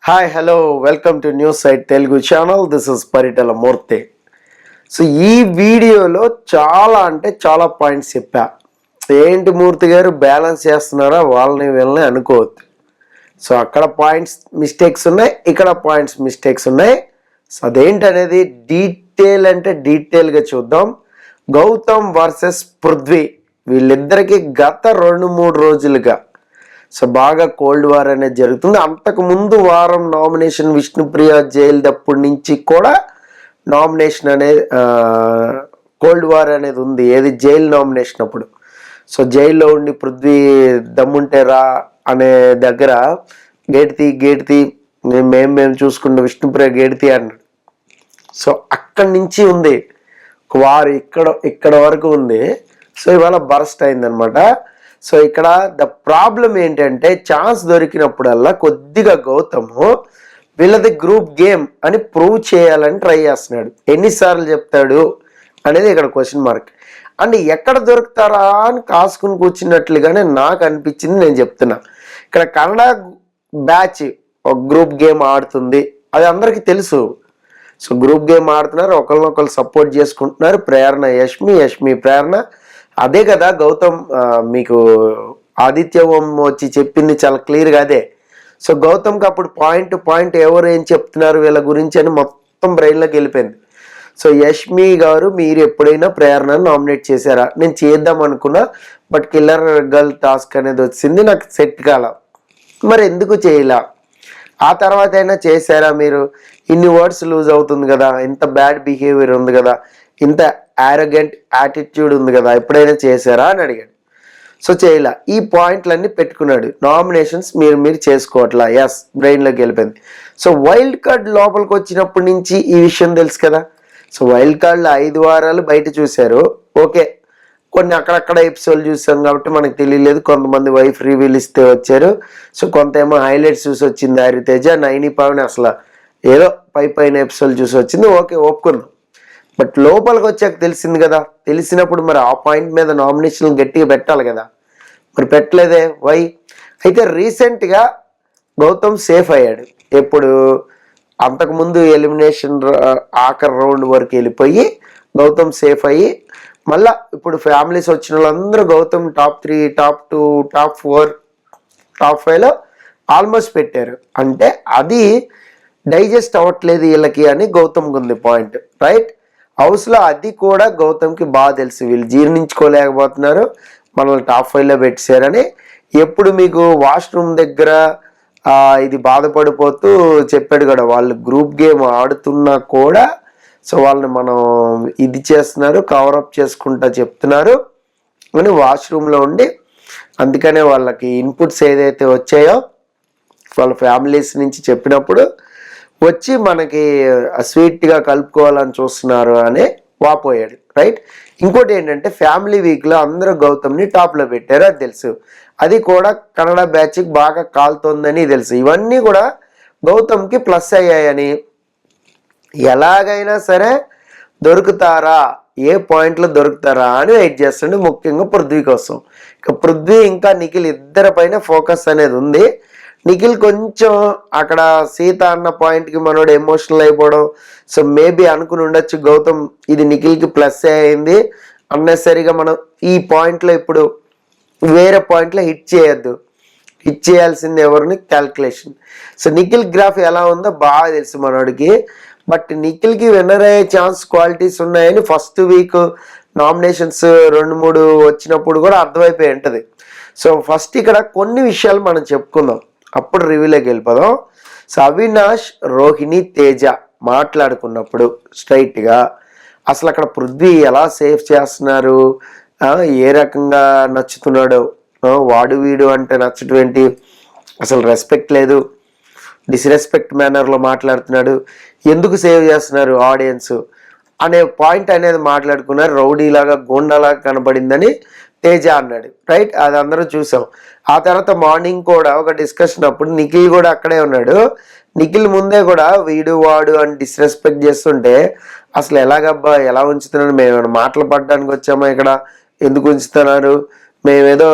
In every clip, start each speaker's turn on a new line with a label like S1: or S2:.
S1: Hi hello welcome to news site Telugu channel. This is Paritala Murthy. So ఈ వీడియోలో చాలా అంటే చాలా పాయింట్స్ చెప్పా. ఏంటి మూర్తి గారు బ్యాలెన్స్ చేస్తున్నారా వాళ్ళని వీళ్ళని అనుకోవద్దు. సో అక్కడ పాయింట్స్ మిస్టేక్స్ ఉన్నాయి, ఇక్కడ పాయింట్స్ మిస్టేక్స్ ఉన్నాయి. సో అదేంటనేది డీటెయిల్గా చూద్దాం. గౌతమ్ వర్సెస్ పృథ్వీ వీళ్ళిద్దరికి గత 2-3 రోజులుగా సో బాగా కోల్డ్ వార్ అనేది జరుగుతుంది. అంతకు ముందు వారం నామినేషన్ విష్ణుప్రియ జైలు దప్పటి నుంచి కూడా నామినేషన్ అనేది కోల్డ్ వార్ అనేది ఉంది. ఏది జైలు నామినేషన్ అప్పుడు. సో జైల్లో ఉండి పృథ్వీ దమ్ముంటే రా అనే దగ్గర గేట్ తీ మేము చూసుకున్న విష్ణుప్రియ గేట్ తీ అన్నాడు. సో అక్కడి నుంచి ఉంది వారు ఇక్కడ వరకు ఉంది. సో ఇవాళ బరస్ట్ అయిందనమాట. సో ఇక్కడ ద ప్రాబ్లం ఏంటంటే ఛాన్స్ దొరికినప్పుడల్లా కొద్దిగా గౌతము వీళ్ళది గ్రూప్ గేమ్ అని ప్రూవ్ చేయాలని ట్రై చేస్తున్నాడు. ఎన్నిసార్లు చెప్తాడు అనేది ఇక్కడ క్వశ్చన్ మార్క్. అండ్ ఎక్కడ దొరుకుతారా అని కాసుకుని కూర్చున్నట్లుగానే నాకు అనిపించింది. నేను చెప్తున్నా, ఇక్కడ కన్నడ బ్యాచ్ ఒక గ్రూప్ గేమ్ ఆడుతుంది, అది అందరికీ తెలుసు. సో గ్రూప్ గేమ్ ఆడుతున్నారు, ఒకరినొకరు సపోర్ట్ చేసుకుంటున్నారు. ప్రేరణ యష్మి ప్రేరణ. అదే కదా గౌతమ్ మీకు ఆదిత్య ఓం వచ్చి చెప్పింది చాలా క్లియర్గా అదే. సో గౌతమ్కి అప్పుడు పాయింట్ ఎవరు ఏం చెప్తున్నారు వీళ్ళ గురించి అని మొత్తం బ్రెయిన్లోకి వెళ్ళిపోయింది. సో యష్మి గారు మీరు ఎప్పుడైనా ప్రేరణను నామినేట్ చేశారా? నేను చేద్దాం అనుకున్నా, బట్ కిల్లర్ గర్ల్ టాస్క్ అనేది వచ్చింది, నాకు సెట్ కాల. మరి ఎందుకు చేయలా? ఆ తర్వాత అయినా చేశారా మీరు? ఇన్ని వర్డ్స్ లూజ్ అవుతుంది కదా, ఇంత బ్యాడ్ బిహేవియర్ ఉంది కదా, ఇంత యారోగెంట్ యాటిట్యూడ్ ఉంది కదా, ఎప్పుడైనా చేశారా అని అడిగాడు. సో చేయలా. ఈ పాయింట్లన్నీ పెట్టుకున్నాడు. నామినేషన్స్ మీరు చేసుకోవట్లా. ఎస్, బ్రెయిన్లోకి వెళ్ళిపోయింది. సో వైల్డ్ కార్డ్ లోపలికి వచ్చినప్పటి నుంచి ఈ విషయం తెలుసు కదా. సో వైల్డ్ కార్డ్లో 5 వారాలు బయట చూశారు, ఓకే. కొన్ని అక్కడక్కడ ఎపిసోడ్ చూసాం కాబట్టి మనకు తెలియలేదు. కొంతమంది వైఫ్ రివీల్ ఇస్తే వచ్చారు. సో కొంత ఏమో హైలైట్స్ చూసి వచ్చింది హరితేజ, నైని పవన్ అసలు ఏదో పైన ఎపిసోడ్ చూసి వచ్చింది, ఓకే ఒప్పుకున్నాం. బట్ లోపలికి వచ్చాక తెలిసింది కదా. తెలిసినప్పుడు మరి ఆ పాయింట్ మీద నామినేషన్లు గట్టిగా పెట్టాలి కదా, మరి పెట్టలేదే. వై? అయితే రీసెంట్గా గౌతమ్ సేఫ్ అయ్యాడు. ఎప్పుడు? అంతకుముందు ఎలిమినేషన్ ఆఖరి రౌండ్ వరకు వెళ్ళిపోయి గౌతమ్ సేఫ్ అయ్యి మళ్ళా ఇప్పుడు ఫ్యామిలీస్ వచ్చిన వాళ్ళందరూ Gautam top 3, top 2, top 4, top 5లో ఆల్మోస్ట్ పెట్టారు. అంటే అది డైజెస్ట్ అవ్వట్లేదు వీళ్ళకి అని గౌతమ్కి ఉంది పాయింట్, రైట్? హౌస్లో అది కూడా గౌతమ్కి బాగా తెలుసు, వీళ్ళు జీర్ణించుకోలేకపోతున్నారు, మనల్ని టాప్ 5లో పెట్టారని. ఎప్పుడు మీకు వాష్రూమ్ దగ్గర ఇది బాధపడిపోతూ చెప్పాడు కూడా, వాళ్ళు గ్రూప్ గేమ్ ఆడుతున్నా కూడా సో వాళ్ళని మనం ఇది చేస్తున్నారు, కవరప్ చేసుకుంటా చెప్తున్నారు అని వాష్రూమ్లో ఉండి. అందుకనే వాళ్ళకి ఇన్పుట్స్ ఏదైతే వచ్చాయో వాళ్ళ ఫ్యామిలీస్ నుంచి చెప్పినప్పుడు వచ్చి మనకి స్వీట్గా కలుపుకోవాలని చూస్తున్నారు అని వాపోయాడు, రైట్? ఇంకోటి ఏంటంటే ఫ్యామిలీ వీక్లో అందరూ గౌతమ్ని టాప్లో పెట్టారు, అది తెలుసు. అది కూడా కన్నడ బ్యాచ్కి బాగా కాలుతోందని తెలుసు. ఇవన్నీ కూడా గౌతమ్కి ప్లస్ అయ్యాయని, ఎలాగైనా సరే దొరుకుతారా, ఏ పాయింట్లో దొరుకుతారా అని వెయిట్ చేస్తుండే, ముఖ్యంగా పృథ్వీ కోసం. ఇక పృథ్వీ ఇంకా నిఖిల్ ఇద్దరి పైన ఫోకస్ అనేది ఉంది. నిఖిల్ కొంచెం అక్కడ సీత అన్న పాయింట్కి మనోడు ఎమోషనల్ అయిపోవడం, సో మేబీ అనుకుని ఉండొచ్చు గౌతమ్ ఇది నిఖిల్కి ప్లస్ అయింది, అన్నెసరిగా మనం ఈ పాయింట్లో ఇప్పుడు వేరే పాయింట్లో హిట్ చేయొద్దు, హిట్ చేయాల్సింది ఎవరిని క్యాల్కులేషన్. సో నిఖిల్ గ్రాఫ్ ఎలా ఉందో బాగా తెలుసు మనోడికి. బట్ నిఖిల్కి విన్నర్ అయ్యే ఛాన్స్ క్వాలిటీస్ ఉన్నాయని ఫస్ట్ వీక్ నామినేషన్స్ 2-3 వచ్చినప్పుడు కూడా అర్థమైపోయి ఉంటుంది. సో ఫస్ట్ ఇక్కడ కొన్ని విషయాలు మనం చెప్పుకుందాం, అప్పుడు రివ్యూలోకి వెళ్ళిపోదాం. సో అవినాష్, రోహిణి, తేజ మాట్లాడుకున్నప్పుడు స్ట్రైట్గా అసలు అక్కడ పృథ్వీ ఎలా సేఫ్ చేస్తున్నారు, ఏ రకంగా నచ్చుతున్నాడో, వాడు వీడు అంటే నచ్చటం ఏంటి, అసలు రెస్పెక్ట్ లేదు, డిస్రెస్పెక్ట్ మేనర్లో మాట్లాడుతున్నాడు, ఎందుకు సేవ్ చేస్తున్నారు ఆడియన్స్ అనే పాయింట్ అనేది మాట్లాడుకున్నారు. రౌడీలాగా గోండాలాగా కనబడిందని తేజ అన్నాడు, రైట్? అది అందరూ చూసాం. ఆ తర్వాత మార్నింగ్ కూడా ఒక డిస్కషన్ అప్పుడు నిఖిల్ కూడా అక్కడే ఉన్నాడు. నిఖిల్ ముందే కూడా వీడు వాడు అని డిస్రెస్పెక్ట్ చేస్తుంటే అసలు ఎలాగబ్బా ఎలా ఉంచుతున్నారు, మేము మాటలు పడడానికి వచ్చామా ఇక్కడ, ఎందుకు ఉంచుతున్నారు, మేమేదో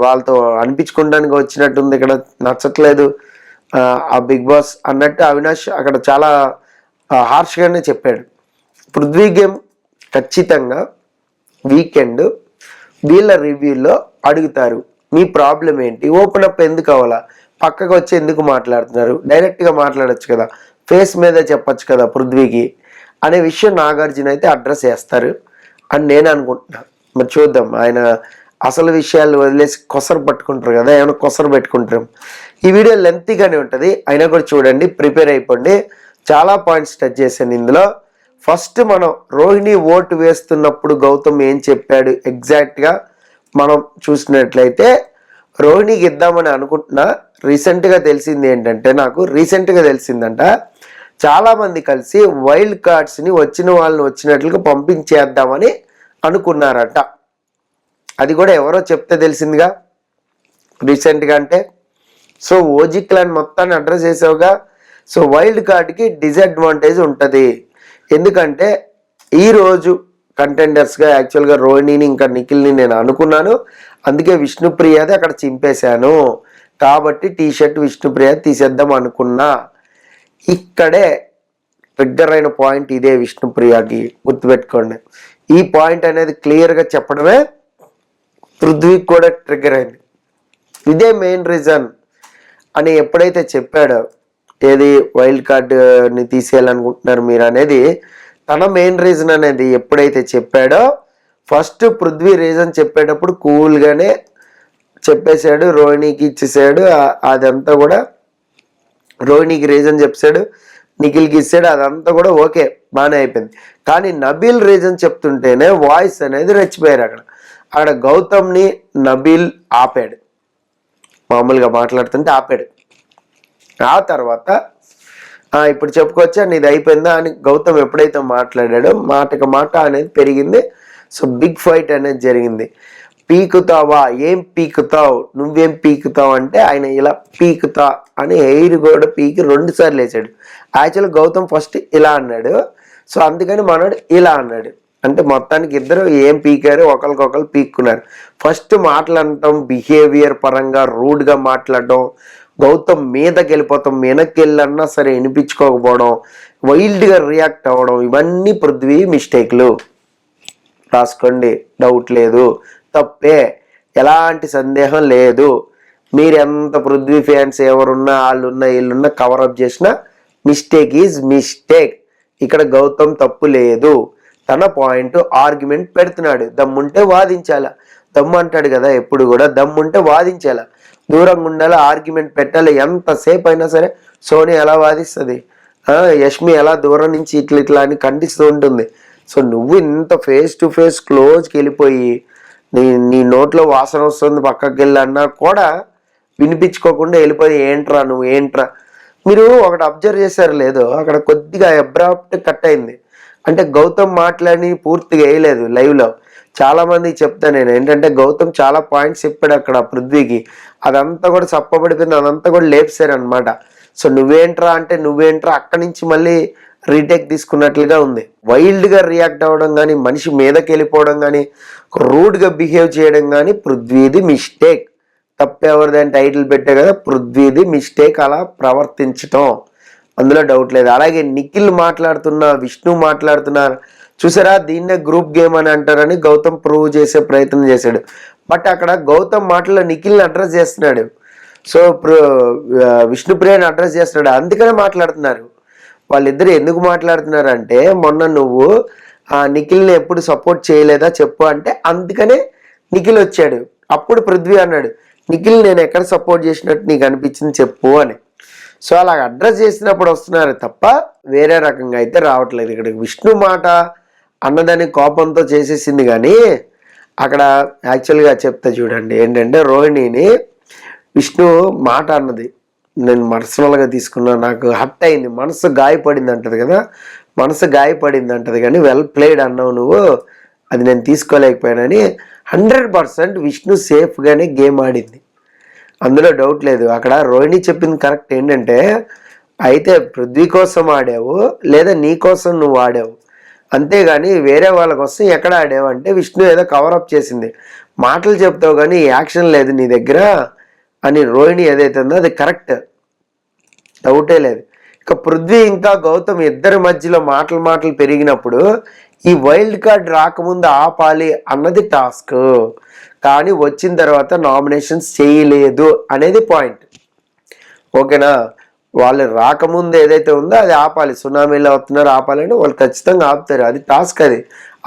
S1: వాళ్ళతో అనిపించుకోవడానికి వచ్చినట్టుంది, ఇక్కడ నచ్చట్లేదు ఆ బిగ్ బాస్ అన్నట్టు అవినాష్ అక్కడ చాలా హార్ష్గానే చెప్పాడు. పృథ్వీ గేమ్ ఖచ్చితంగా వీకెండ్ వీళ్ళ రివ్యూలో అడుగుతారు, మీ ప్రాబ్లం ఏంటి, ఓపెన్ అప్ ఎందుకు అవ్వాలా, పక్కకు వచ్చి ఎందుకు మాట్లాడుతున్నారు, డైరెక్ట్గా మాట్లాడచ్చు కదా, ఫేస్ మీదే చెప్పచ్చు కదా పృథ్వీకి అనే విషయం నాగార్జున అయితే అడ్రస్ చేస్తారు అని నేను అనుకుంటున్నా. మరి చూద్దాం, ఆయన అసలు విషయాలు వదిలేసి కొసరు పట్టుకుంటారు కదా, ఏమైనా కొసరు పెట్టుకుంటారు. ఈ వీడియో లెంతీగానే ఉంటుంది, అయినా కూడా చూడండి, ప్రిపేర్ అయిపోండి. చాలా పాయింట్స్ టచ్ చేశాను ఇందులో. ఫస్ట్ మనం రోహిణి ఓటు వేస్తున్నప్పుడు గౌతమ్ ఏం చెప్పాడు ఎగ్జాక్ట్గా మనం చూసినట్లయితే, రోహిణికి ఇద్దామని అనుకుంటున్నా. రీసెంట్గా తెలిసింది ఏంటంటే, నాకు రీసెంట్గా తెలిసిందంట, చాలామంది కలిసి వైల్డ్ కార్డ్స్ని వచ్చిన వాళ్ళని వచ్చినట్లుగా పంపించేద్దామని అనుకున్నారట. అది కూడా ఎవరో చెప్తే తెలిసిందిగా రీసెంట్గా. అంటే సో ఓజీ క్లాన్ మొత్తాన్ని అడ్రస్ చేసావుగా. సో వైల్డ్ కార్డ్కి డిసడ్వాంటేజ్ ఉంటుంది. ఎందుకంటే ఈరోజు కంటెండర్స్గా యాక్చువల్గా రోహిణిని ఇంకా నిఖిల్ని నేను అనుకున్నాను, అందుకే విష్ణుప్రియది అక్కడ చింపేశాను. కాబట్టి టీషర్ట్ విష్ణుప్రియ తీసేద్దాం అనుకున్నా. ఇక్కడే ట్రిగ్గర్ అయిన పాయింట్ ఇదే విష్ణుప్రియకి, గుర్తుపెట్టుకోండి. ఈ పాయింట్ అనేది క్లియర్గా చెప్పడమే పృథ్వీకి కూడా ట్రిగ్గర్ అయింది. ఇదే మెయిన్ రీజన్ అని ఎప్పుడైతే చెప్పాడో, ఏది వైల్డ్ కార్డ్ని తీసేయాలనుకుంటున్నారు మీరు అనేది తన మెయిన్ రీజన్ అనేది ఎప్పుడైతే చెప్పాడో, ఫస్ట్ పృథ్వీ రీజన్ చెప్పేటప్పుడు కూల్గానే చెప్పేశాడు, రోహిణికి ఇచ్చేసాడు. అదంతా కూడా రోహిణికి రీజన్ చెప్పాడు, నిఖిల్కి ఇచ్చాడు, అదంతా కూడా ఓకే, బాగానే అయిపోయింది. కానీ నబీల్ రీజన్ చెప్తుంటేనే వాయిస్ అనేది రెచ్చిపోయారు. అక్కడ గౌతమ్ని నబీల్ ఆపాడు, మామూలుగా మాట్లాడుతుంటే ఆపాడు. ఆ తర్వాత ఇప్పుడు చెప్పుకోవచ్చా నీది అయిపోయిందా అని గౌతమ్ ఎప్పుడైతే మాట్లాడాడో మాటకి మాట అనేది పెరిగింది. సో బిగ్ ఫైట్ అనేది జరిగింది. పీకుతావా, ఏం పీకుతావు, నువ్వేం పీకుతావు అంటే ఆయన ఇలా పీకుతా అని ఎయిర్ కూడా పీకి 2 సార్లు వేసాడు. యాక్చువల్గా గౌతమ్ ఫస్ట్ ఇలా అన్నాడు, సో అందుకని మనోడు ఇలా అన్నాడు. అంటే మొత్తానికి ఇద్దరు ఏం పీకారు, ఒకరికొకరు పీక్కున్నారు. ఫస్ట్ మాట్లాడటం బిహేవియర్ పరంగా రూడ్గా మాట్లాడడం, గౌతమ్ మీదకి వెళ్ళిపోతాం, వెనక్కి వెళ్ళన్నా సరే వినిపించుకోకపోవడం, వైల్డ్గా రియాక్ట్ అవ్వడం, ఇవన్నీ పృథ్వీ మిస్టేక్లు. రాసుకోండి, డౌట్ లేదు, తప్పే, ఎలాంటి సందేహం లేదు. మీరు ఎంత పృథ్వీ ఫ్యాన్స్ ఎవరున్నా వాళ్ళున్నా వీళ్ళున్నా కవరప్ చేసినా మిస్టేక్ ఈజ్ మిస్టేక్. ఇక్కడ గౌతమ్ తప్పు లేదు. తన పాయింట్ ఆర్గ్యుమెంట్ పెడుతున్నాడు, దమ్ముంటే వాదించాలా. దమ్ము అంటాడు కదా ఎప్పుడు కూడా, దమ్ముంటే వాదించాలా, దూరంగా ఉండాలి, ఆర్గ్యుమెంట్ పెట్టాలి. ఎంతసేపు అయినా సరే సోని ఎలా వాదిస్తుంది, యష్మి ఎలా దూరం నుంచి ఇట్లా అని ఖండిస్తూ ఉంటుంది. సో నువ్వు ఇంత ఫేస్ టు ఫేస్ క్లోజ్కి వెళ్ళిపోయి నీ నోట్లో వాసన వస్తుంది పక్కకి వెళ్ళన్నా కూడా వినిపించుకోకుండా వెళ్ళిపోయి ఏంట్రా నువ్వు ఏంట్రా. మీరు ఒకటి అబ్జర్వ్ చేశారు లేదో, అక్కడ కొద్దిగా అబ్రాప్ట్ కట్ అయింది. అంటే గౌతమ్ మాట్లాడి పూర్తిగా వేయలేదు లైవ్లో. చాలా మందికి చెప్తాను నేను ఏంటంటే, గౌతమ్ చాలా పాయింట్స్ చెప్పాడు అక్కడ పృథ్వీకి, అదంతా కూడా చప్పబడిపోయింది, అదంతా కూడా లేపేశారు అనమాట. సో నువ్వేంట్రా అంటే నువ్వేంట్రా అక్కడి నుంచి మళ్ళీ రీటేక్ తీసుకున్నట్లుగా ఉంది. వైల్డ్గా రియాక్ట్ అవ్వడం కానీ, మనిషి మీదకి వెళ్ళిపోవడం కానీ, రూడ్గా బిహేవ్ చేయడం కానీ పృథ్వీది మిస్టేక్. తప్పెవరిదని టైటిల్ పెట్టే కదా, పృథ్వీది మిస్టేక్ అలా ప్రవర్తించటం, అందులో డౌట్ లేదు. అలాగే నిఖిల్ మాట్లాడుతున్నా, విష్ణు మాట్లాడుతున్నారు చూసారా, దీన్నే గ్రూప్ గేమ్ అని అంటారని గౌతమ్ ప్రూవ్ చేసే ప్రయత్నం చేశాడు. బట్ అక్కడ గౌతమ్ మాటలో నిఖిల్ని అడ్రస్ చేస్తున్నాడు, సో విష్ణుప్రియని అడ్రస్ చేస్తున్నాడు, అందుకనే మాట్లాడుతున్నారు. వాళ్ళిద్దరు ఎందుకు మాట్లాడుతున్నారు అంటే, మొన్న నువ్వు నిఖిల్ని ఎప్పుడు సపోర్ట్ చేయలేదా చెప్పు అంటే, అందుకనే నిఖిల్ వచ్చాడు. అప్పుడు పృథ్వీ అన్నాడు, నిఖిల్ నేను ఎక్కడ సపోర్ట్ చేసినట్టు నీకు అనిపించింది చెప్పు అని. సో అలా అడ్రస్ చేసినప్పుడు వస్తున్నారు తప్ప వేరే రకంగా అయితే రావట్లేదు. ఇక్కడ విష్ణు మాట అన్నదాన్ని కోపంతో చేసేసింది, కానీ అక్కడ యాక్చువల్గా చెప్తా చూడండి ఏంటంటే, రోహిణిని విష్ణు మాట అన్నది నేను పర్సనల్గా తీసుకున్నా, నాకు హర్ట్ అయింది, మనసు గాయపడింది అంటది కదా, మనసు గాయపడింది అంటది, కానీ వెల్ ప్లేడ్ అన్నావు నువ్వు, అది నేను తీసుకోలేకపోయానని. 100% విష్ణు సేఫ్గానే గేమ్ ఆడింది, అందులో డౌట్ లేదు. అక్కడ రోహిణి చెప్పింది కరెక్ట్. ఏంటంటే అయితే పృథ్వీ కోసం ఆడావు లేదా నీ కోసం నువ్వు ఆడావు, అంతేగాని వేరే వాళ్ళ కోసం ఎక్కడ ఆడావు అంటే విష్ణు ఏదో కవరప్ చేసింది, మాటలు చెప్తావు కానీ యాక్షన్ లేదు నీ దగ్గర అని రోహిణి ఏదైతే ఉందో అది కరెక్ట్. డౌటే లేదు. ఇక పృథ్వీ ఇంకా గౌతమ్ ఇద్దరి మధ్యలో మాటలు పెరిగినప్పుడు ఈ వైల్డ్ కార్డ్ రాకముందు ఆపాలి అన్నది టాస్క్, కానీ వచ్చిన తర్వాత నామినేషన్స్ చేయలేదు అనేది పాయింట్. ఓకేనా? వాళ్ళు రాకముందు ఏదైతే ఉందో అది ఆపాలి, సునామీలో వస్తున్నారు ఆపాలని వాళ్ళు ఖచ్చితంగా ఆపుతారు, అది టాస్క్.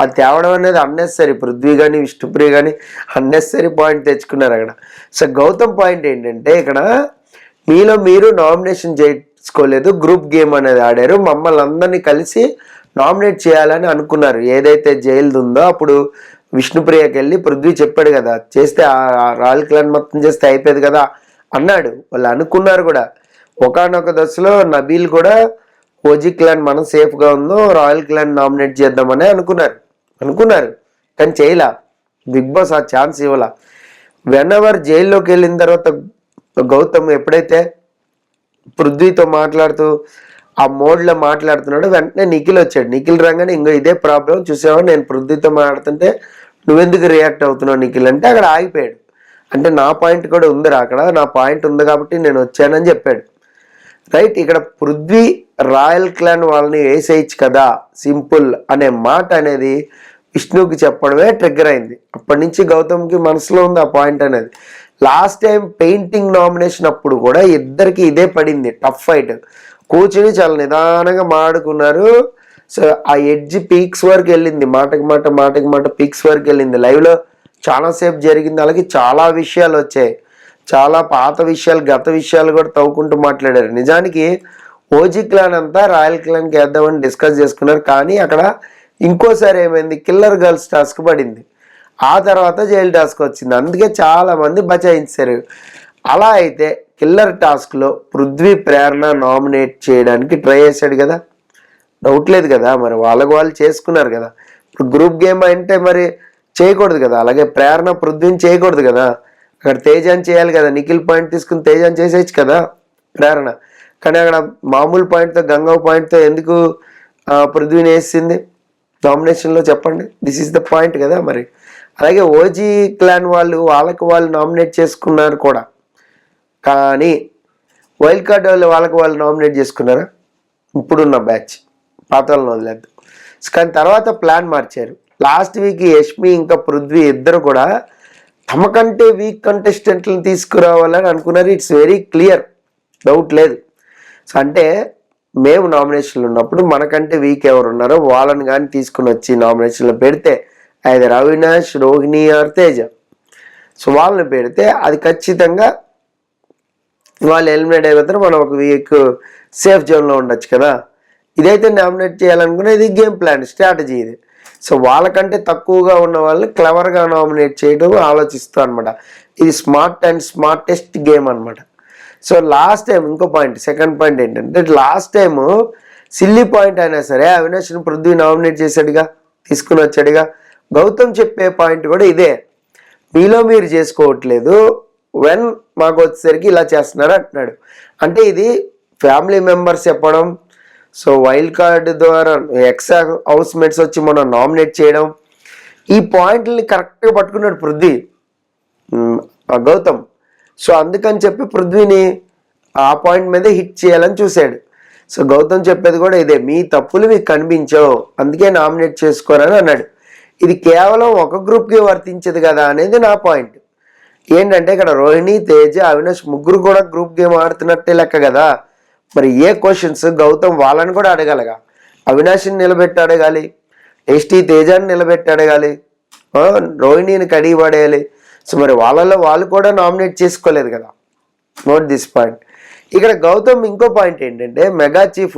S1: అది తేవడం అనేది అన్నెసరీ. పృథ్వీ కానీ విష్ణుప్రియ కానీ అన్నెసరీ పాయింట్ తెచ్చుకున్నారు అక్కడ. సో గౌతమ్ పాయింట్ ఏంటంటే ఇక్కడ మీలో మీరు నామినేషన్ చేసుకోలేదు, గ్రూప్ గేమ్ అనేది ఆడారు, మమ్మల్ని అందరినీ కలిసి నామినేట్ చేయాలని అనుకున్నారు. ఏదైతే జైలు ఉందో అప్పుడు విష్ణుప్రియకి వెళ్ళి పృథ్వీ చెప్పాడు కదా, చేస్తే ఆ రాయల్ క్లాన్ మొత్తం చేస్తే అయిపోయేది కదా అన్నాడు. వాళ్ళు అనుకున్నారు కూడా. ఒకానొక దశలో నబీల్ కూడా ఓజీ క్లాన్ మనం సేఫ్గా ఉందో రాయల్ క్లాన్ నామినేట్ చేద్దామని అనుకున్నారు కానీ చేయలా. బిగ్ బాస్ ఆ ఛాన్స్ ఇవ్వాల. వెనెవర్ జైల్లోకి వెళ్ళిన తర్వాత గౌతమ్ ఎప్పుడైతే పృథ్వీతో మాట్లాడుతూ ఆ మోడ్లో మాట్లాడుతున్నాడు, వెంటనే నిఖిల్ వచ్చాడు. నిఖిల్ రాగానే ఇంకో ఇదే ప్రాబ్లం చూసావా, నేను పృథ్వీతో మాట్లాడుతుంటే నువ్వెందుకు రియాక్ట్ అవుతున్నావు నిఖిల్ అంటే అక్కడ ఆగిపోయాడు. అంటే నా పాయింట్ కూడా ఉందిరా, అక్కడ నా పాయింట్ ఉంది కాబట్టి నేను వచ్చానని చెప్పాడు. రైట్. ఇక్కడ పృథ్వీ రాయల్ క్లాన్ వాళ్ళని వేసేయచ్చు కదా సింపుల్ అనే మాట అనేది విష్ణుకి చెప్పడమే ట్రిగ్గర్ అయింది. అప్పటి నుంచి గౌతమ్కి మనసులో ఉంది ఆ పాయింట్ అనేది. లాస్ట్ టైం పెయింటింగ్ నామినేషన్ అప్పుడు కూడా ఇద్దరికి ఇదే పడింది, టఫ్ ఫైట్. కూర్చుని చాలా నిదానంగా మాడుకున్నారు. సో ఆ ఎడ్జ్ పీక్స్ వరకు వెళ్ళింది, మాటకి మాట పీక్స్ వరకు వెళ్ళింది. లైవ్లో చాలాసేపు జరిగింది. అలాగే చాలా విషయాలు వచ్చాయి, చాలా పాత విషయాలు, గత విషయాలు కూడా తవ్వుకుంటూ మాట్లాడారు. నిజానికి ఓజీ క్లాన్ అంతా రాయల్ క్లాన్కి వేద్దామని డిస్కస్ చేసుకున్నారు, కానీ అక్కడ ఇంకోసారి ఏమైంది, కిల్లర్ గర్ల్స్ టాస్క్ పడింది, ఆ తర్వాత జైలు టాస్క్ వచ్చింది. అందుకే చాలా మంది బచాయించారు. అలా అయితే కిల్లర్ టాస్క్లో పృథ్వీ ప్రేరణ నామినేట్ చేయడానికి ట్రై చేశాడు కదా, డౌట్ లేదు కదా. మరి వాళ్ళు చేసుకున్నారు కదా. ఇప్పుడు గ్రూప్ గేమ్ అంటే మరి చేయకూడదు కదా, అలాగే ప్రేరణ పృథ్వీని చేయకూడదు కదా, అక్కడ తేజాన్ని చేయాలి కదా. నిఖిల్ పాయింట్ తీసుకుని తేజాన్ని చేసేయచ్చు కదా ప్రేరణ, కానీ అక్కడ మామూలు పాయింట్తో గంగవ్ పాయింట్తో ఎందుకు పృథ్వీని వేసింది నామినేషన్లో చెప్పండి. దిస్ ఈస్ ద పాయింట్ కదా. మరి అలాగే ఓజీ క్లాన్ వాళ్ళు నామినేట్ చేసుకున్నారు కూడా, కానీ వైల్డ్ కార్డ్ వాళ్ళు నామినేట్ చేసుకున్నారా? ఇప్పుడున్న బ్యాచ్ పాత వాళ్ళని వదిలేదు. కానీ తర్వాత ప్లాన్ మార్చారు. లాస్ట్ వీక్ యష్మి ఇంకా పృథ్వీ ఇద్దరు కూడా తమ కంటే వీక్ కంటెస్టెంట్లను తీసుకురావాలని అనుకున్నారు. ఇట్స్ వెరీ క్లియర్, డౌట్ లేదు. సో అంటే మేము నామినేషన్లు ఉన్నప్పుడు మనకంటే వీక్ ఎవరు ఉన్నారో వాళ్ళని కానీ తీసుకుని వచ్చి నామినేషన్లో పెడితే అది అవినాష్, రోహిణి ఆర్ తేజ, సో వాళ్ళని పెడితే అది ఖచ్చితంగా వాళ్ళు ఎలిమినేట్ అయిపోతారు. మనం ఒక వీక్ సేఫ్ జోన్లో ఉండొచ్చు కదా. ఇదైతే నామినేట్ చేయాలనుకునే గేమ్ ప్లాన్, స్ట్రాటజీ ఇది. సో వాళ్ళకంటే తక్కువగా ఉన్న వాళ్ళని క్లవర్గా నామినేట్ చేయడం ఆలోచిస్తాం అనమాట. ఇది స్మార్టెస్ట్ గేమ్ అనమాట. సో లాస్ట్ టైం ఇంకో పాయింట్, సెకండ్ పాయింట్ ఏంటంటే లాస్ట్ టైం సిల్లీ పాయింట్ అయినా సరే అవినాష్ని పృథ్వీ నామినేట్ చేశాడుగా, తీసుకుని వచ్చాడుగా. గౌతమ్ చెప్పే పాయింట్ కూడా ఇదే, మీలో మీరు చేసుకోవట్లేదు, వెన్ మాకు వచ్చేసరికి ఇలా చేస్తున్నారు అంటున్నాడు. అంటే ఇది ఫ్యామిలీ మెంబర్స్ చెప్పడం, సో వైల్డ్ కార్డ్ ద్వారా ఎక్స్ హౌస్ మేట్స్ వచ్చి మనం నామినేట్ చేయడం, ఈ పాయింట్ని కరెక్ట్గా పట్టుకున్నాడు పృథ్వీ గౌతమ్. సో అందుకని చెప్పి పృథ్వీని ఆ పాయింట్ మీద హిట్ చేయాలని చూశాడు. సో గౌతమ్ చెప్పేది కూడా ఇదే, మీ తప్పులు మీకు కనిపించవు అందుకే నామినేట్ చేసుకోరని అన్నాడు. ఇది కేవలం ఒక గ్రూప్కి వర్తించదు కదా అనేది నా పాయింట్. ఏంటంటే ఇక్కడ రోహిణి, తేజ, అవినాష్ ముగ్గురు కూడా గ్రూప్ గేమ్ ఆడుతున్నట్టే లెక్క కదా. మరి ఏ క్వశ్చన్స్ గౌతమ్ వాళ్ళని కూడా అడగాలిగా, అవినాష్ని నిలబెట్టి అడగాలి, టేస్టీ తేజాన్ని నిలబెట్టి అడగాలి, రోహిణిని కడిగి పడేయాలి. సో మరి వాళ్ళలో వాళ్ళు కూడా నామినేట్ చేసుకోలేదు కదా. Note this point. ఇక్కడ గౌతమ్ ఇంకో పాయింట్ ఏంటంటే మెగా చీఫ్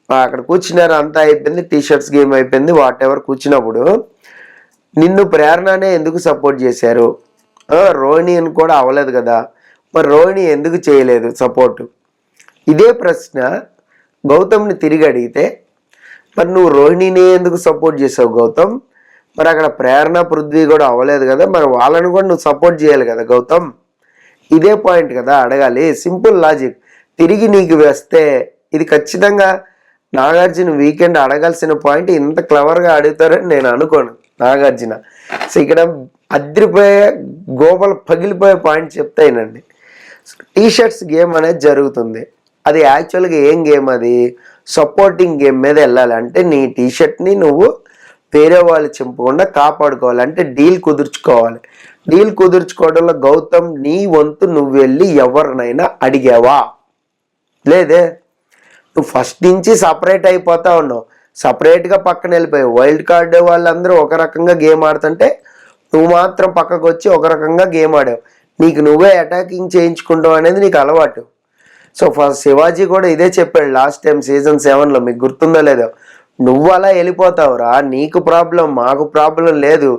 S1: అక్కడ కూర్చున్నారు, అంతా అయిపోయింది, టీషర్ట్స్ గేమ్ అయిపోయింది, వాట్ ఎవర్ కూర్చున్నప్పుడు నిన్ను ప్రేరణనే ఎందుకు సపోర్ట్ చేశారు, రోహిణిని కూడా అవ్వలేదు కదా, మరి రోహిణి ఎందుకు చేయలేదు సపోర్టు, ఇదే ప్రశ్న గౌతమ్ని తిరిగి అడిగితే మరి నువ్వు రోహిణిని ఎందుకు సపోర్ట్ చేసావు గౌతమ్, మరి అక్కడ ప్రేరణ పృథ్వీ కూడా అవ్వలేదు కదా, మరి వాళ్ళని కూడా నువ్వు సపోర్ట్ చేయాలి కదా గౌతమ్, ఇదే పాయింట్ కదా అడగాలి. Simple logic. తిరిగి నీకు వేస్తే ఇది ఖచ్చితంగా నాగార్జున వీకెండ్ అడగాల్సిన పాయింట్. ఇంత క్లవర్గా అడుగుతారని నేను అనుకోను నాగార్జున. సో ఇక్కడ అదిరిపోయే గోపలు పగిలిపోయే పాయింట్ చెప్తాయినండి. టీషర్ట్స్ గేమ్ అనేది జరుగుతుంది, అది యాక్చువల్గా ఏం గేమ్, అది సపోర్టింగ్ గేమ్ మీద వెళ్ళాలి. అంటే నీ టీషర్ట్ని నువ్వు వేరే వాళ్ళు చింపకుండా కాపాడుకోవాలి, అంటే డీల్ కుదుర్చుకోవాలి. డీల్ కుదుర్చుకోవడంలో గౌతమ్ నీ వంతు నువ్వు వెళ్ళి ఎవరినైనా అడిగావా? లేదే. నువ్వు ఫస్ట్ నుంచి సపరేట్ అయిపోతా ఉన్నావు, సపరేట్గా పక్కన వెళ్ళిపోయావు. వైల్డ్ కార్డ్ వాళ్ళందరూ ఒక రకంగా గేమ్ ఆడుతుంటే నువ్వు మాత్రం పక్కకు వచ్చి ఒక రకంగా గేమ్ ఆడావు. నీకు నువ్వే అటాకింగ్ చేయించుకుంటావు అనేది నీకు అలవాటు. సో ఫస్ట్ శివాజీ కూడా ఇదే చెప్పాడు లాస్ట్ టైం సీజన్ 7లో, మీకు గుర్తుందో లేదో, నువ్వు అలా వెళ్ళిపోతావురా, నీకు ప్రాబ్లం మాకు ప్రాబ్లం లేదు,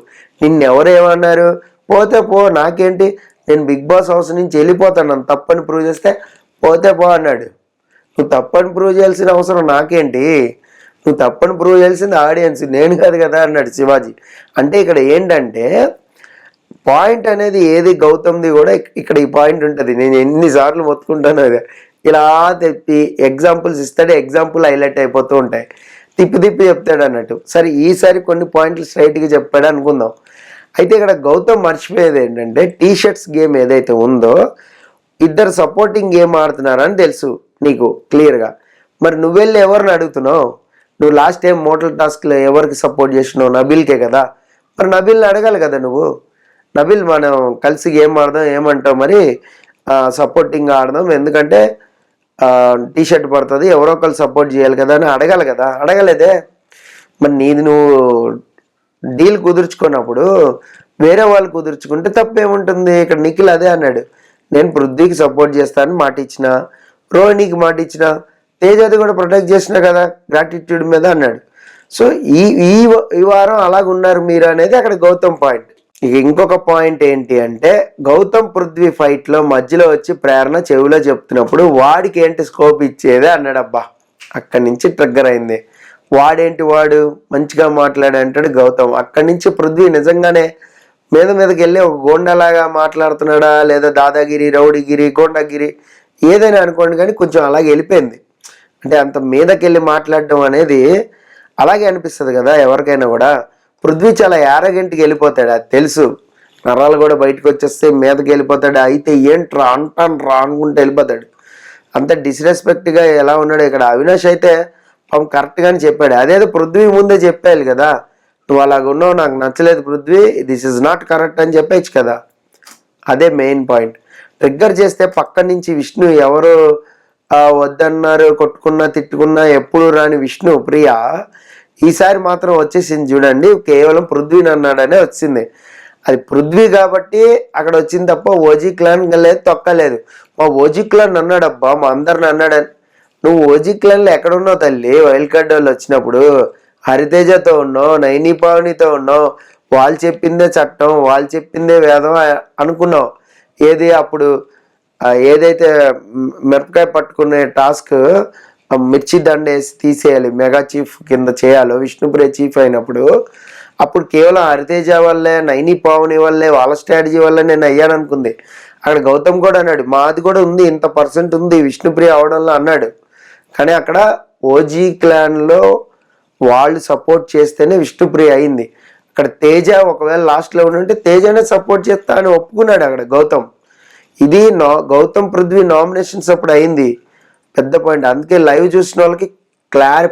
S1: నిన్నెవరు ఏమన్నారు, పోతే పో నాకేంటి, నేను బిగ్ బాస్ హౌస్ నుంచి వెళ్ళిపోతాను, నన్ను తప్పని ప్రూవ్ చేస్తే పోతే పో అన్నాడు. నువ్వు తప్పని ప్రూవ్ చేయాల్సిన అవసరం నాకేంటి, నువ్వు తప్పని ప్రూవ్ చేయాల్సింది ఆడియన్స్, నేను కాదు కదా అన్నాడు శివాజీ. అంటే ఇక్కడ ఏంటంటే పాయింట్ అనేది ఏది గౌతమ్ది కూడా ఇక్కడ ఈ పాయింట్ ఉంటుంది. నేను ఎన్నిసార్లు మొత్తుకుంటాను అదే, ఇలా తెప్పి ఎగ్జాంపుల్స్ ఇస్తాడు, ఎగ్జాంపుల్ హైలైట్ అయిపోతూ ఉంటాయి, తిప్పి తిప్పి చెప్తాడు అన్నట్టు. సరే ఈసారి కొన్ని పాయింట్లు స్ట్రైట్గా చెప్పాడు అనుకుందాం. అయితే ఇక్కడ గౌతమ్ మర్చిపోయేది ఏంటంటే టీషర్ట్స్ గేమ్ ఏదైతే ఉందో ఇద్దరు సపోర్టింగ్ గేమ్ ఆడుతున్నారని తెలుసు నీకు క్లియర్గా. మరి నువ్వెళ్ళి ఎవరిని అడుగుతున్నావు? నువ్వు లాస్ట్ టైం మోటల్ టాస్క్లో ఎవరికి సపోర్ట్ చేసినావు? నబీల్కే కదా. మరి నబీల్ని అడగాలి కదా నువ్వు, నబీల్ మనం కలిసి గేమ్ ఆడదాం, ఏమంటావు మరి సపోర్టింగ్ ఆడదాం, ఎందుకంటే టీషర్ట్ పడుతుంది, ఎవరో ఒకరు సపోర్ట్ చేయాలి కదా అని అడగాలి కదా. అడగలేదే. మరి నీది నువ్వు డీల్ కుదుర్చుకున్నప్పుడు వేరే వాళ్ళు కుదుర్చుకుంటే తప్పేముంటుంది? ఇక్కడ నిఖిల్ అదే అన్నాడు, నేను పృథ్వీకి సపోర్ట్ చేస్తానని మాట ఇచ్చిన, రోహిణికి మాట ఇచ్చిన, తేజాది కూడా ప్రొటెక్ట్ చేసినా కదా గ్రాటిట్యూడ్ మీద అన్నాడు. సో ఈ వారం అలాగున్నారు మీరు అనేది అక్కడ గౌతమ్ పాయింట్. ఇక ఇంకొక పాయింట్ ఏంటి అంటే గౌతమ్ పృథ్వీ ఫైట్లో మధ్యలో వచ్చి ప్రేరణ చెవిలో చెప్తున్నప్పుడు వాడికి ఏంటి స్కోప్ ఇచ్చేదే అన్నాడు. అబ్బా, అక్కడి నుంచి ట్రిగ్గర్ అయింది. వాడేంటి వాడు మంచిగా మాట్లాడే అంటాడు గౌతమ్. అక్కడి నుంచి పృథ్వీ నిజంగానే మీదకి వెళ్ళి ఒక గోండాలాగా మాట్లాడుతున్నాడా, లేదా దాదాగిరి, రౌడీగిరి, గోండాగిరి ఏదైనా అనుకోండి, కానీ కొంచెం అలాగే వెళ్ళిపోయింది. అంటే అంత మీదకి వెళ్ళి మాట్లాడడం అనేది అలాగే అనిపిస్తుంది కదా ఎవరికైనా కూడా. పృథ్వీ చాలా యారగెంట్కి వెళ్ళిపోతాడు, అది తెలుసు. నరాలు కూడా బయటకు వచ్చేస్తే మీదకి వెళ్ళిపోతాడు. అయితే ఏంట్రా అంటాను రా అనుకుంటే వెళ్ళిపోతాడు. అంత డిస్రెస్పెక్ట్గా ఎలా ఉన్నాడు ఇక్కడ. అవినాష్ అయితే కరెక్ట్గానే చెప్పాడు, అదేదో పృథ్వీ ముందే చెప్పాలి కదా, నువ్వు అలాగ ఉన్నావు, నాకు నచ్చలేదు Prithvi, this is not correct అని చెప్పేచ్చు కదా. అదే మెయిన్ పాయింట్. ట్రిగ్గర్ చేస్తే పక్క నుంచి విష్ణు ఎవరు వద్దన్నారు, కొట్టుకున్నా తిట్టుకున్నా ఎప్పుడు రాని విష్ణు ప్రియ ఈసారి మాత్రం వచ్చేసింది చూడండి. కేవలం పృథ్వీని అన్నాడనే వచ్చింది. అది పృథ్వీ కాబట్టి అక్కడ వచ్చింది తప్ప ఓజీ క్లాన్ లేదు, తొక్కలేదు. మా ఓజీ క్లాన్ అన్నాడబ్బా, మా అందరిని అన్నాడని. నువ్వు ఓజీ క్లాన్లో ఎక్కడున్నావు తల్లి? వైల్డ్ కార్డ్ వాళ్ళు వచ్చినప్పుడు హరితేజతో ఉన్నావు, నైని పావనితో ఉన్నావు, వాళ్ళు చెప్పిందే చట్టం, వాళ్ళు చెప్పిందే వేదం అనుకున్నావు. ఏది అప్పుడు ఏదైతే మిరపకాయ పట్టుకునే టాస్క్ మిర్చి దండేసి తీసేయాలి, మెగా చీఫ్ కింద చేయాలో విష్ణుప్రియ చీఫ్ అయినప్పుడు, అప్పుడు కేవలం హరితేజ వల్లే, నైని పావని వల్లే, వాళ్ళ స్ట్రాటజీ వల్లే నేను అయ్యాను అనుకుంది. అక్కడ గౌతమ్ కూడా అన్నాడు, మాది కూడా ఉంది, ఇంత పర్సెంట్ ఉంది విష్ణుప్రియ అవడంలో అన్నాడు. కానీ అక్కడ ఓజీ క్లాన్లో వాళ్ళు సపోర్ట్ చేస్తేనే విష్ణుప్రియ అయింది. అక్కడ తేజ ఒకవేళ లాస్ట్లో ఉంటే తేజనే సపోర్ట్ చేస్తా అని ఒప్పుకున్నాడు అక్కడ గౌతమ్. ఇది గౌతమ్ పృథ్వీ నామినేషన్స్ అప్పుడు అయింది పెద్ద పాయింట్. అందుకే లైవ్ చూసిన వాళ్ళకి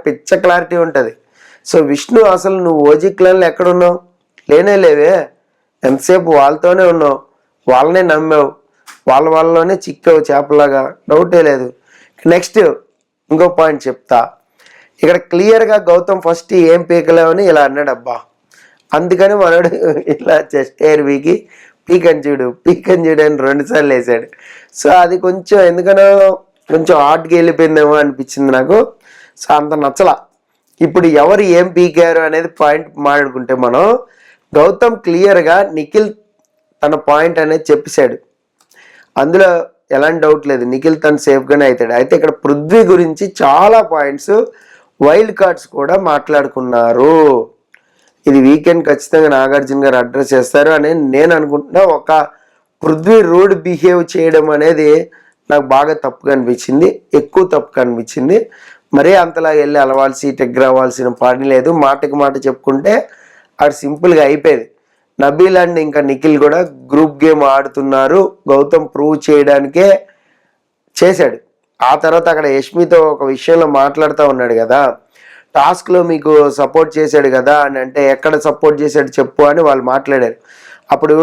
S1: పిచ్చ క్లారిటీ ఉంటుంది. సో విష్ణు అసలు నువ్వు ఓజీ క్లాన్లో ఎక్కడున్నావు? లేవే, ఎంతసేపు వాళ్ళతోనే ఉన్నావు, వాళ్ళనే నమ్మావు, వాళ్ళలోనే చిక్కావు చేపలాగా, డౌటే లేదు. నెక్స్ట్ ఇంకో పాయింట్ చెప్తా. ఇక్కడ క్లియర్గా గౌతమ్ ఫస్ట్ ఏం పీకలేవని ఇలా అన్నాడు. అబ్బా, అందుకని మనోడు ఇలా చెస్ట్ ఎయిర్ పీకని చూడు అని 2 సార్లు వేసాడు. సో అది కొంచెం ఎందుకనో కొంచెం హార్ట్కి వెళ్ళిపోయిందేమో అనిపించింది నాకు. సో అంత నచ్చలా. ఇప్పుడు ఎవరు ఏం పీకారు అనేది పాయింట్ మాట్లాడుకుంటే మనం గౌతమ్ క్లియర్గా నిఖిల్ తన పాయింట్ అనేది చెప్పేశాడు, అందులో ఎలాంటి డౌట్ లేదు, నిఖిల్ తను సేఫ్గానే అవుతాడు. అయితే ఇక్కడ పృథ్వీ గురించి చాలా పాయింట్స్ వైల్డ్ కార్డ్స్ కూడా మాట్లాడుకున్నారు. ఇది వీకెండ్ ఖచ్చితంగా నాగార్జున గారు అడ్రస్ చేస్తారు అని నేను అనుకుంటున్నా. ఒక పృథ్వీ రూడ్ బిహేవ్ చేయడం అనేది నాకు బాగా తప్పుగా అనిపించింది, ఎక్కువ తప్పుగా అనిపించింది. మరీ అంతలా వెళ్ళి టెగ్ర అవ్వాల్సిన పని లేదు. మాటకి మాట చెప్పుకుంటే అది సింపుల్గా అయిపోయేది. నబీల్ అండ్ ఇంకా నిఖిల్ కూడా గ్రూప్ గేమ్ ఆడుతున్నారు, గౌతమ్ ప్రూవ్ చేయడానికే చేశాడు. ఆ తర్వాత అక్కడ యష్మితో ఒక విషయంలో మాట్లాడుతూ ఉన్నాడు కదా, టాస్క్లో మీకు సపోర్ట్ చేశాడు కదా అని అంటే, ఎక్కడ సపోర్ట్ చేశాడు చెప్పు అని వాళ్ళు మాట్లాడారు. అప్పుడు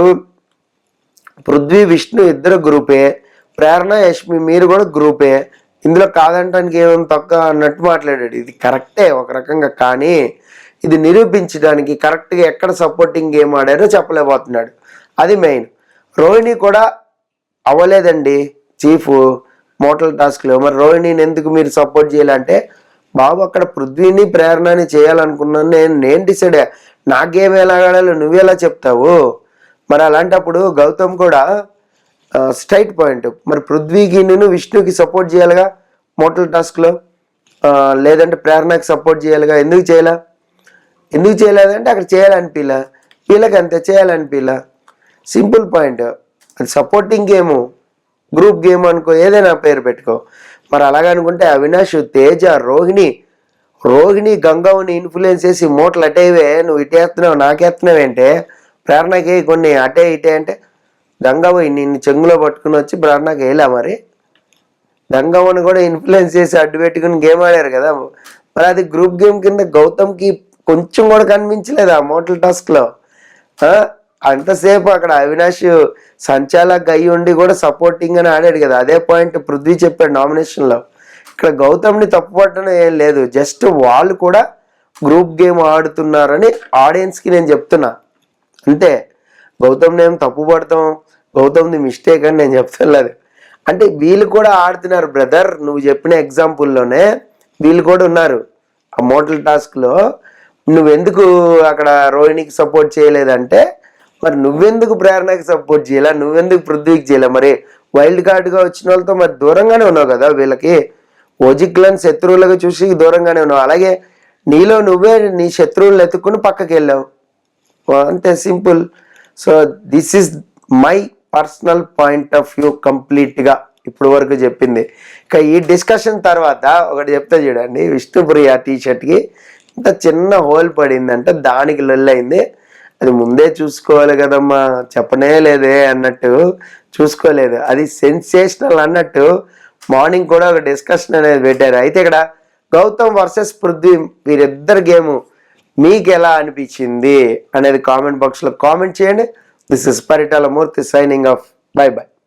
S1: పృథ్వీ విష్ణు ఇద్దరు గ్రూపే, ప్రేరణ యష్మి మీరు కూడా గ్రూపే, ఇందులో కాదంటానికి ఏమేమి తక్కువ అన్నట్టు మాట్లాడాడు. ఇది కరెక్టే ఒక రకంగా, కానీ ఇది నిరూపించడానికి కరెక్ట్గా ఎక్కడ సపోర్టింగ్ గేమ్ ఆడారో చెప్పలేకపోతున్నాడు. అది మెయిన్. రోహిణి కూడా అవ్వలేదండి చీఫ్ మోటల్ టాస్క్లో. మరి రోహిణిని ఎందుకు మీరు సపోర్ట్ చేయాలంటే, బాబు అక్కడ పృథ్వీని ప్రేరణని చేయాలనుకున్నాను నేను డిసైడ్ అయ్యా. నా గేమ్ ఎలా ఆడాలో నువ్వెలా చెప్తావు? మరి అలాంటప్పుడు గౌతమ్ కూడా స్ట్రైట్ పాయింట్, మరి పృథ్వీకి నేను విష్ణుకి సపోర్ట్ చేయాలిగా మోటల్ టాస్క్లో, లేదంటే ప్రేరణకి సపోర్ట్ చేయాలిగా. ఎందుకు చేయలేదంటే అక్కడ చేయాలనిపిలా, వీళ్ళకి అంతే చేయాలనిపిలా. Simple point. అది సపోర్టింగ్ గేము, గ్రూప్ గేమ్ అనుకో, ఏదైనా పేరు పెట్టుకో. మరి అలాగనుకుంటే అవినాష్, తేజ, రోహిణి గంగవ్వని ఇన్ఫ్లుయెన్స్ చేసి మోటలు అటేవే, నువ్వు ఇటేస్తున్నావు నాకేస్తున్నావు అంటే, ప్రేరణకి కొన్ని అటే ఇటే అంటే, గంగవ్వ నిన్ను చెంగులో పట్టుకుని వచ్చి ప్రేరణకి వేయలే. మరి గంగవ్వని కూడా ఇన్ఫ్లుయెన్స్ చేసి అడ్డు పెట్టుకుని గేమ్ ఆడారు కదా. మరి అది గ్రూప్ గేమ్ కింద గౌతమ్కి కొంచెం కూడా కనిపించలేదు ఆ మోటల్ టాస్క్లో. అంతసేపు అక్కడ అవినాష్ సంచాలక్ అయ్యి ఉండి కూడా సపోర్టింగ్ అని ఆడాడు కదా. అదే పాయింట్ పృథ్వీ చెప్పాడు నామినేషన్లో. ఇక్కడ గౌతమ్ని తప్పుపట్టడం ఏం లేదు, జస్ట్ వాళ్ళు కూడా గ్రూప్ గేమ్ ఆడుతున్నారని ఆడియన్స్కి నేను చెప్తున్నా అంతే. గౌతమ్ని ఏం తప్పు పడతాం, గౌతమ్ది మిస్టేక్ అని నేను చెప్తలేదు. అంటే వీళ్ళు కూడా ఆడుతున్నారు బ్రదర్. నువ్వు చెప్పిన ఎగ్జాంపుల్లోనే వీళ్ళు కూడా ఉన్నారు ఆ మోటల్ టాస్క్లో. నువ్వెందుకు అక్కడ రోహిణికి సపోర్ట్ చేయలేదంటే, మరి నువ్వెందుకు ప్రేరణకి సపోర్ట్ చేయాలా, నువ్వెందుకు పృథ్వీకి చేయాల? మరి వైల్డ్ కార్డ్గా వచ్చిన వాళ్ళతో మరి దూరంగానే ఉన్నావు కదా, వీళ్ళకి ఓజిక్లను శత్రువులుగా చూసి దూరంగానే ఉన్నావు. అలాగే నీలో నువ్వే నీ శత్రువులను ఎత్తుకుని పక్కకి వెళ్ళావు, అంతే simple. So this is my personal point of view కంప్లీట్గా ఇప్పుడు వరకు చెప్పింది. ఇక ఈ డిస్కషన్ తర్వాత ఒకటి చెప్తా చూడండి. విష్ణుప్రియ టీషర్ట్కి ఇంత చిన్న హోల్ పడిందంటే దానికి లొల్లయింది. అది ముందే చూసుకోవాలి కదమ్మా, చెప్పనే లేదే అన్నట్టు చూసుకోలేదు. అది సెన్సేషనల్ అన్నట్టు మార్నింగ్ కూడా ఒక డిస్కషన్ అనేది పెట్టారు. అయితే ఇక్కడ గౌతమ్ వర్సెస్ పృథ్వీ వీరిద్దరు గేము మీకు ఎలా అనిపించింది అనేది కామెంట్ బాక్స్లో కామెంట్ చేయండి. This is Paritala Murthy signing off. By by.